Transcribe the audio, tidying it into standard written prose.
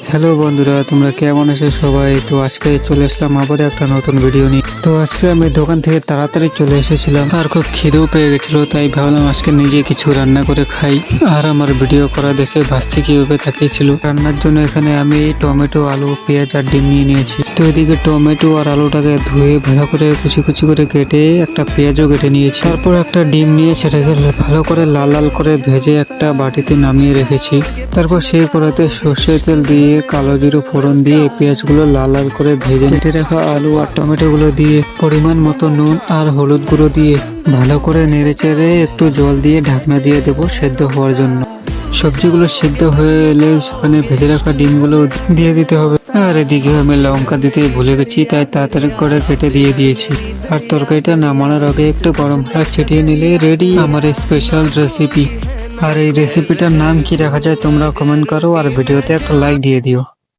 Hello বন্ধুরা, তোমরা কেমন আছো সবাই? তো আজকে চলে আসলাম আবার একটা নতুন ভিডিও নিয়ে। তো আজকে আমি দোকান থেকে তাড়াতাড়ি চলে এসেছিলাম আর খুব খিদেও পেয়ে গেছিল, তাই ভাবলাম আজকে নিজে কিছু রান্না করে খাই। আর আমার ভিডিও করা দেখে ভাসতে কিভাবে তাকিয়েছিল। রান্নার জন্য এখানে আমি টমেটো, আলু, পেঁয়াজ আর ডিম নিয়ে নিয়েছি। তো এদিকে টমেটো আর আলুটাকে ধুয়ে ভালো করে কুচি কুচি করে কেটে একটা পেঁয়াজও কেটে নিয়েছি। তারপর একটা ডিম নিয়ে সেটাকে ভালো করে লাল লাল করে ভেজে একটা বাটিতে নামিয়ে রেখেছি। তারপর সেই কড়াইতে সর্ষের তেল দিয়ে কালো জিরে ফোড়ন দিয়ে পেঁয়াজগুলো লাল লাল করে ভেজে কেটে রাখা আলু আর টমেটো গুলো দিয়ে পরিমাণ মতো নুন আর হলুদ গুঁড়ো দিয়ে ভালো করে নেড়ে চেড়ে একটু জল দিয়ে ঢাকনা দিয়ে দেবো সেদ্ধ হওয়ার জন্য। সবজিগুলো সিদ্ধ হয়ে এলে সেখানে ভেজে রাখা ডিমগুলো দিয়ে দিতে হবে। আর এদিকে আমি লঙ্কা দিতে ভুলে গেছি, তাই তাড়াতাড়ি করে কেটে দিয়ে দিয়েছি। আর তরকারিটা নামানোর আগে একটু গরম মশলা ছিটিয়ে নিলে রেডি আমার স্পেশাল রেসিপি। আর এই রেসিপিটার নাম কি রাখা যায় তোমরা কমেন্ট করো আর ভিডিওতে একটা লাইক দিয়ে দিও।